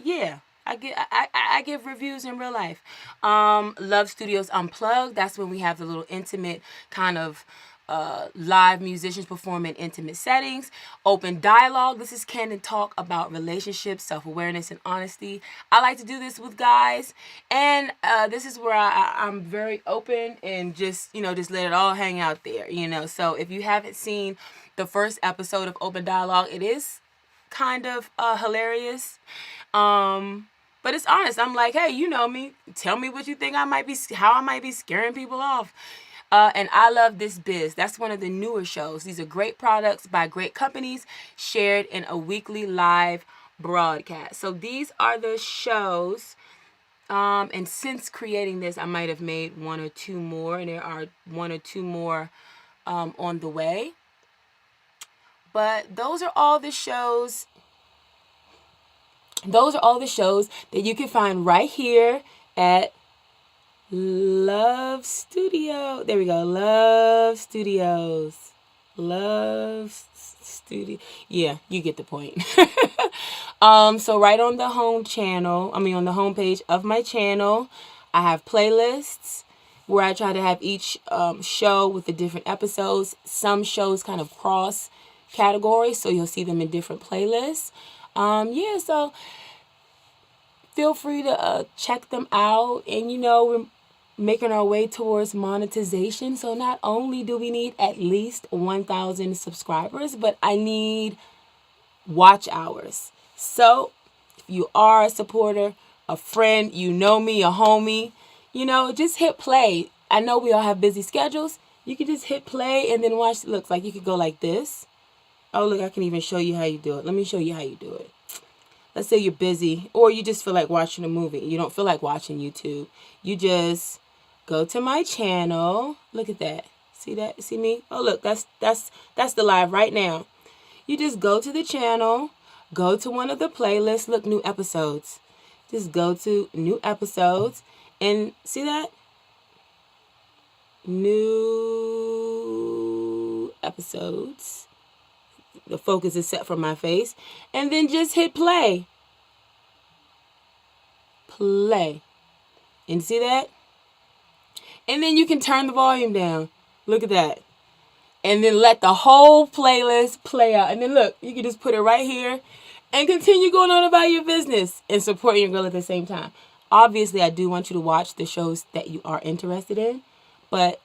yeah. I give reviews in real life. Love Studios Unplugged. That's when we have the little intimate kind of live musicians perform in intimate settings. Open Dialogue. This is candid talk about relationships, self-awareness, and honesty. I like to do this with guys, and this is where I'm very open and just let it all hang out there. So if you haven't seen the first episode of Open Dialogue, it is kind of hilarious. But it's honest. I'm like, hey, you know me. Tell me what you think how I might be scaring people off. And I Love This Biz. That's one of the newer shows. These are great products by great companies shared in a weekly live broadcast. So these are the shows. And since creating this, I might have made one or two more. And there are one or two more on the way. But those are all the shows. Those are all the shows that you can find right here at Love Studio. There we go. Love Studios. Love Studio. Yeah, you get the point. So right on the home on the home page of my channel, I have playlists where I try to have each show with the different episodes. Some shows kind of cross categories, so you'll see them in different playlists. Yeah, so feel free to check them out. And we're making our way towards monetization. So not only do we need at least 1,000 subscribers, but I need watch hours. So if you are a supporter, a friend, you know me, a homie, just hit play. I know we all have busy schedules. You can just hit play and then watch. It looks like you could go like this. Oh, look, I can even show you how you do it. Let me show you how you do it. Let's say you're busy or you just feel like watching a movie. You don't feel like watching YouTube. You just go to my channel. Look at that. See that? See me? Oh, look, that's the live right now. You just go to the channel, go to one of the playlists. Look, new episodes. Just go to new episodes and see that? New episodes. The focus is set for my face. And then just hit play. Play. And see that? And then you can turn the volume down. Look at that. And then let the whole playlist play out. And then look, you can just put it right here and continue going on about your business and supporting your girl at the same time. Obviously, I do want you to watch the shows that you are interested in. But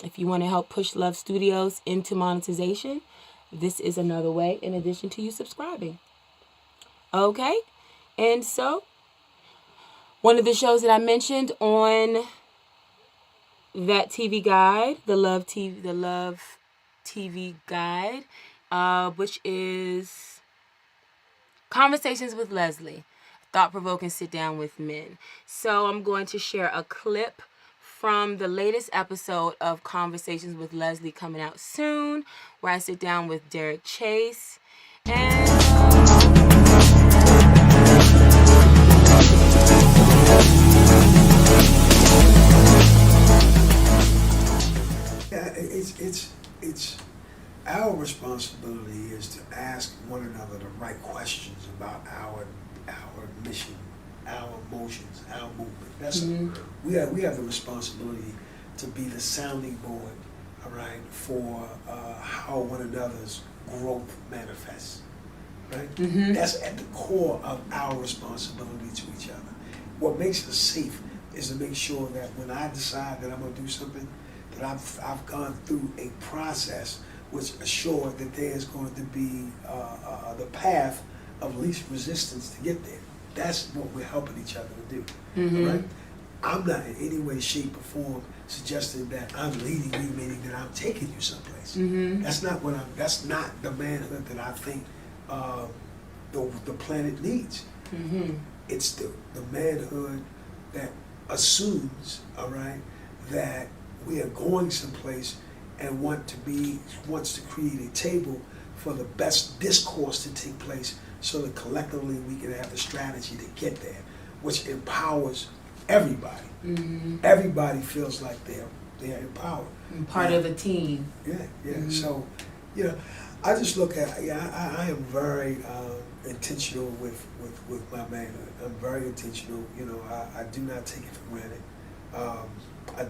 if you want to help push Love Studios into monetization, this is another way in addition to you subscribing. Okay? And so, one of the shows that I mentioned on that TV guide, the Love TV guide, which is Conversations with Leslie, thought-provoking sit-down with men. So I'm going to share a clip from the latest episode of Conversations with Leslie coming out soon, where I sit down with Derrick Chase. And it's our responsibility is to ask one another the right questions about our mission, our emotions, our movement. That's we have the responsibility to be the sounding board, all right, for how one another's growth manifests, right? That's at the core of our responsibility to each other. What makes us safe is to make sure that when I decide that I'm going to do something, that I've gone through a process which assured that there's going to be the path of least resistance to get there. That's what we're helping each other to do, right? I'm not in any way, shape, or form suggesting that I'm leading you, meaning that I'm taking you someplace. That's not what that's not the manhood that I think the planet needs. It's the manhood that assumes, all right, that we are going someplace and wants to create a table for the best discourse to take place so that collectively we can have the strategy to get there, which empowers everybody. Everybody feels like they're empowered. Part of a team. Yeah. So, I just look at, I am very intentional with my manhood. I'm very intentional. I do not take it for granted. I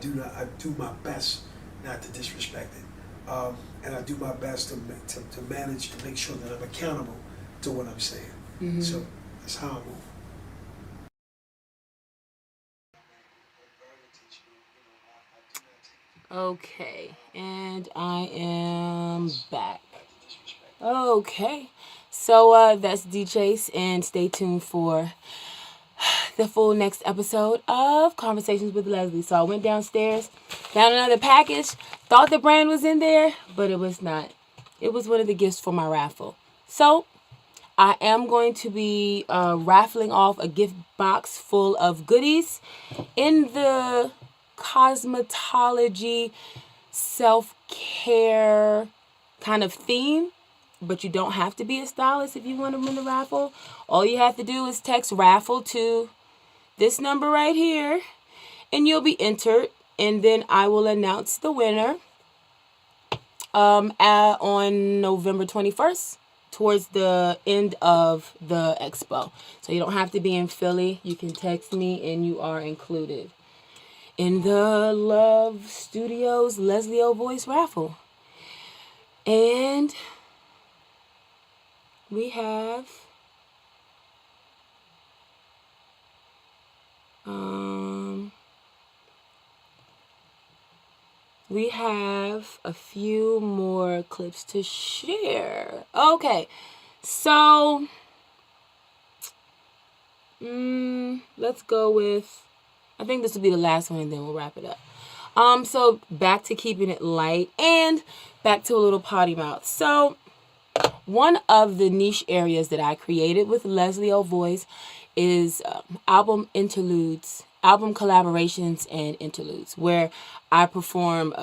do my best not to disrespect it. And I do my best to manage to make sure that I'm accountable to what I'm saying. So that's how I move. Okay, and I am back. Okay, so that's D Chase, and stay tuned for the full next episode of Conversations with Leslie. So I went downstairs, found another package, thought the brand was in there, but it was not. It was one of the gifts for my raffle. So I am going to be raffling off a gift box full of goodies in the cosmetology, self-care kind of theme, but you don't have to be a stylist if you want to win the raffle. All you have to do is text raffle to this number right here, and you'll be entered, and then I will announce the winner on November 21st, towards the end of the expo. So you don't have to be in Philly. You can text me, and you are included in the Love Studios Leslie O Voice raffle. And we have a few more clips to share. Okay, so let's go with, I think this will be the last one, and then we'll wrap it up. So back to keeping it light and back to a little potty mouth. So one of the niche areas that I created with Leslie O Voice is album interludes, album collaborations and interludes, where I perform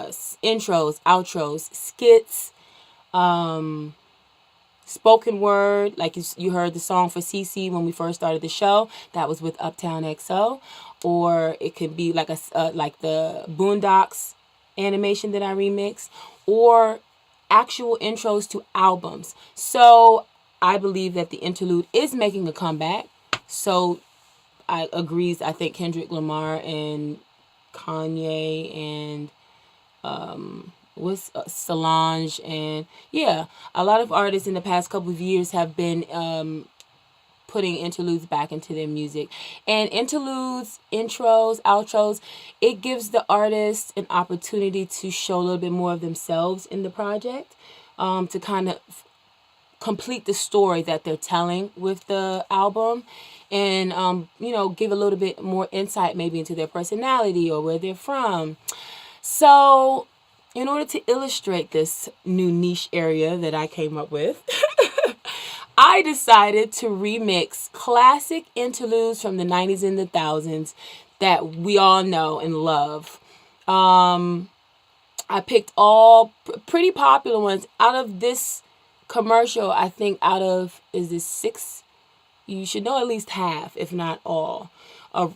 intros, outros, skits, spoken word. Like you heard the song for CC when we first started the show, that was with Uptown XO. Or it could be like like the Boondocks animation that I remixed, or actual intros to albums. So I believe that the interlude is making a comeback. So I think Kendrick Lamar and Kanye and Solange, and a lot of artists in the past couple of years have been putting interludes back into their music. And interludes, intros, outros, it gives the artist an opportunity to show a little bit more of themselves in the project, to kind of complete the story that they're telling with the album, and give a little bit more insight maybe into their personality or where they're from. So in order to illustrate this new niche area that I came up with, I decided to remix classic interludes from the 90s and the 2000s that we all know and love. I picked all pretty popular ones out of this commercial. I think out of, is this 6? You should know at least half, if not all,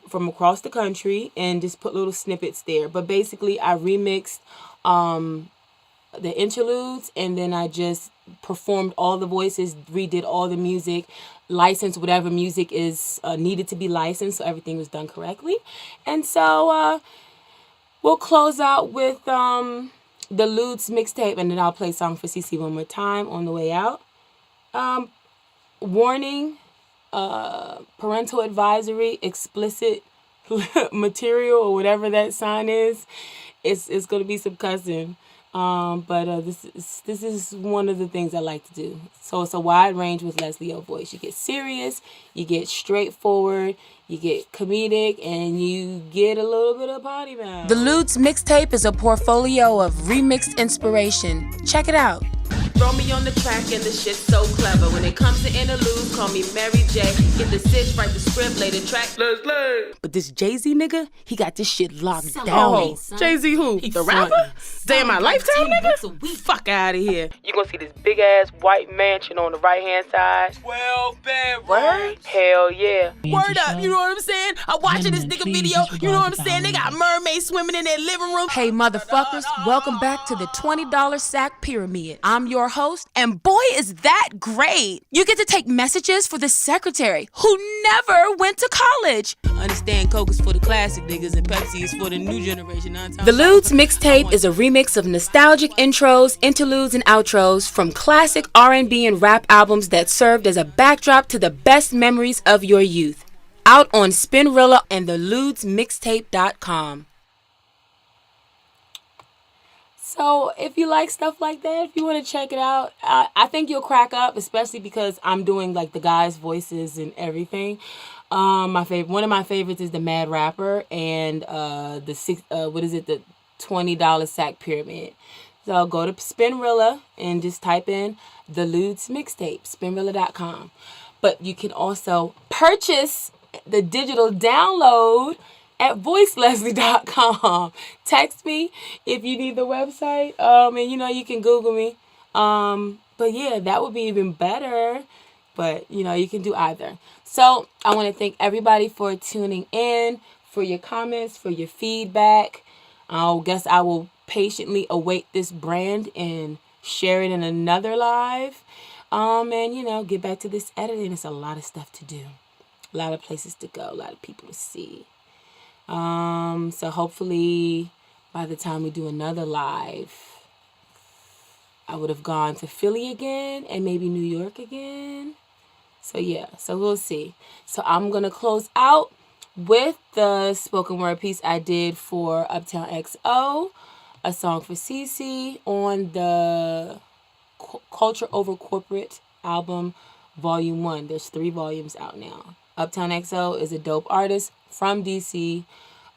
from across the country, and just put little snippets there. But basically, I remixed the interludes, and then I just performed all the voices, redid all the music, licensed whatever music is needed to be licensed, so everything was done correctly. And so we'll close out with the Ludes mixtape, and then I'll play song for CC one more time on the way out. Warning, parental advisory, explicit material, or whatever that sign is. It's going to be some cussing. But this is one of the things I like to do. So it's a wide range with Leslie O Voice. You get serious, you get straightforward, you get comedic, and you get a little bit of potty mouth. The Ludes mixtape is a portfolio of remixed inspiration. Check it out. Throw me on the track and the shit's so clever. When it comes to interludes, call me Mary J. Get the stitch, write the script, lay the track. Let's lay. But this Jay-Z nigga, he got this shit locked down. Oh, Jay-Z who? The rapper? Day in my lifetime, nigga? Fuck out of here. You gonna see this big ass white mansion on the right hand side. 12 bedrooms. Word? Hell yeah. Word up, you know what I'm saying? I'm watching this nigga video, you know what I'm saying? They got mermaids swimming in their living room. Hey motherfuckers, welcome back to the $20 sack pyramid. I'm your host, and boy is that great. You get to take messages for the secretary who never went to college. Understand Coke is for the classic niggas and Pepsi is for the new generation. The Ludes mixtape is a remix of nostalgic intros, interludes, and outros from classic R&B and rap albums that served as a backdrop to the best memories of your youth. Out on Spinrilla and the LudesMixtape.com. So if you like stuff like that, if you want to check it out, I think you'll crack up, especially because I'm doing like the guys' voices and everything. One of my favorites is the Mad Rapper and the $20 sack pyramid. So go to Spinrilla and just type in the Ludes mixtape, Spinrilla.com. But you can also purchase the digital download at voiceleslie.com. Text me if you need the website. And you can Google me. But yeah, that would be even better. But you can do either. So I want to thank everybody for tuning in, for your comments, for your feedback. I guess I will patiently await this brand and share it in another live. And get back to this editing. It's a lot of stuff to do. A lot of places to go, a lot of people to see. So hopefully by the time we do another live, I would have gone to Philly again and maybe New York again. So yeah, so we'll see. So I'm going to close out with the spoken word piece I did for Uptown XO, a song for CeCe on the Culture Over Corporate album, Volume 1. There's 3 volumes out now. Uptown XO is a dope artist from DC,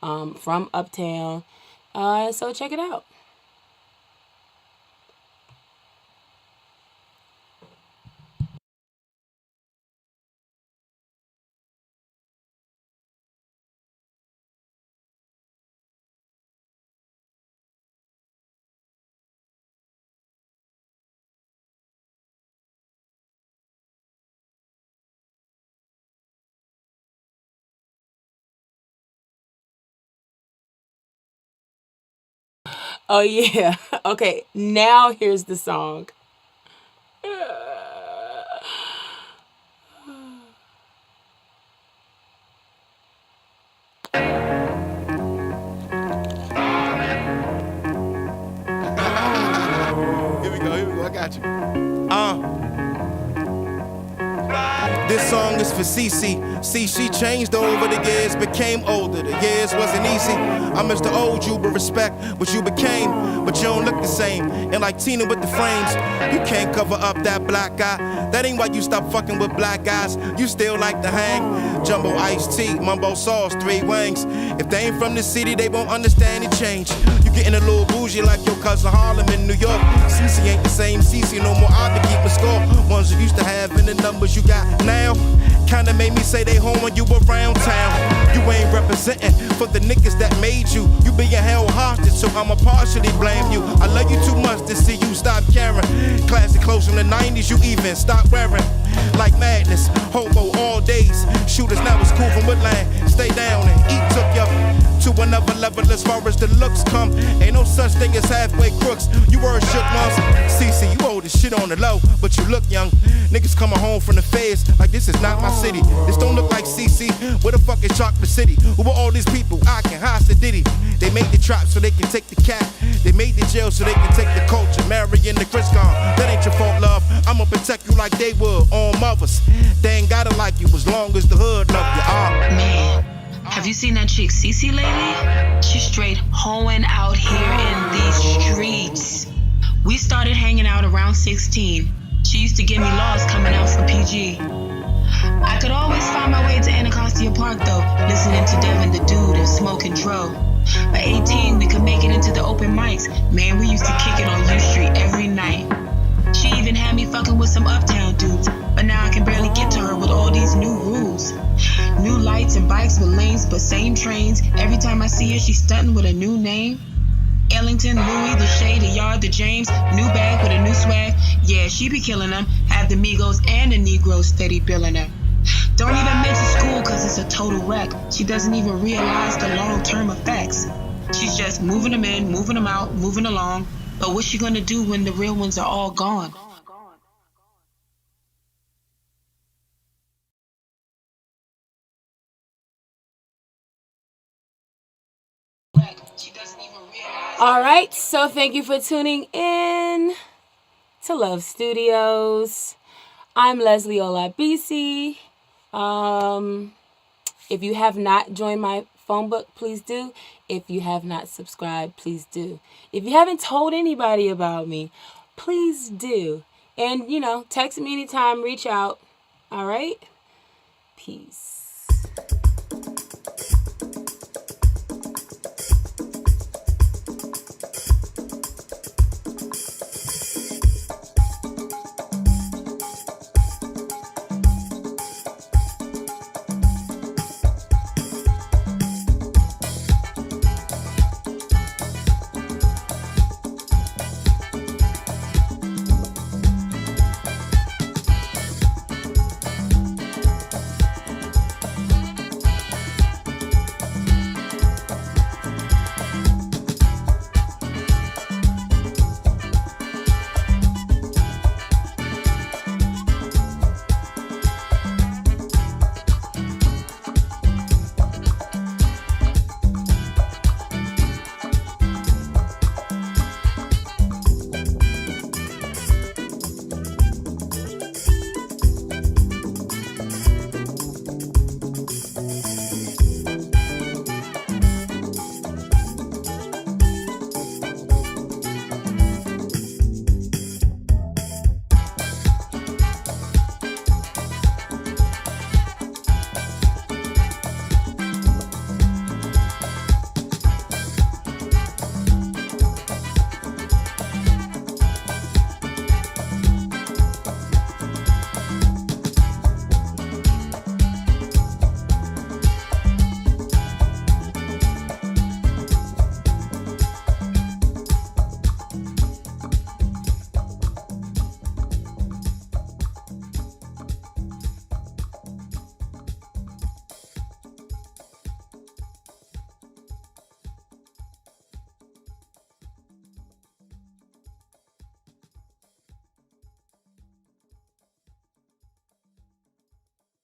from Uptown. So check it out. Oh yeah. Okay, now here's the song. Here we go, I got you. This song is for CeCe. See, she changed over the years, became older. The years wasn't easy. I miss the old you, but respect what you became. But you don't look the same. And like Tina with the frames, you can't cover up that black guy. That ain't why you stop fucking with black guys. You still like to hang. Jumbo iced tea, mumbo sauce, 3 wings. If they ain't from the city, they won't understand the change. You getting a little bougie like your cousin Harlem in New York. CeCe ain't the same CeCe no more. I can keep a score. Ones you used to have and the numbers you got now. Kinda made me say they home when you around town. You ain't representing for the niggas that made you. You being held hostage, so I'ma partially blame you. I love you too much to see you stop caring. Classic clothes from the 90s, you even stop wearing. Like madness, hobo all days. Shooters now it's cool from Woodland. Stay down and eat took you to another level as far as the looks come. Ain't no such thing as halfway crooks. You were shook once. CeCe, you old as shit on the low, but you look young. Niggas coming home from the feds like this is not my city. This don't look like CeCe. Where the fuck is Chocolate City? Who are all these people? I can hide the Diddy. They made the trap so they can take the cat. They made the jail so they can take the culture. Marrying the Chris Con. That ain't your fault, love. I'ma protect you like they would on mothers. They ain't gotta like you as long as the hood love you. Man, have you seen that chick CeCe lately? She's straight hoeing out here in these streets. We started hanging out around 16. She used to give me laws coming out from PG. I could always find my way to Anacostia Park though, listening to Devin the Dude and smoking dro. By 18, we could make it into the open mics. Man, we used to kick it on U Street every night. She some uptown dudes, but now I can barely get to her with all these new rules. New lights and bikes with lanes, but same trains. Every time I see her, she's stunting with a new name. Ellington, Louis, the Shay, the Yard, the James. New bag with a new swag. Yeah, she be killing them. Have the Migos and the Negroes steady billing her. Don't even mention school cause it's a total wreck. She doesn't even realize the long-term effects. She's just moving them in, moving them out, moving along. But what's she gonna do when the real ones are all gone? All right, so thank you for tuning in to Love Studios. I'm Leslie Olabisi. If you have not joined my phone book, please do. If you have not subscribed, please do. If you haven't told anybody about me, please do. And, text me anytime, reach out. All right? Peace.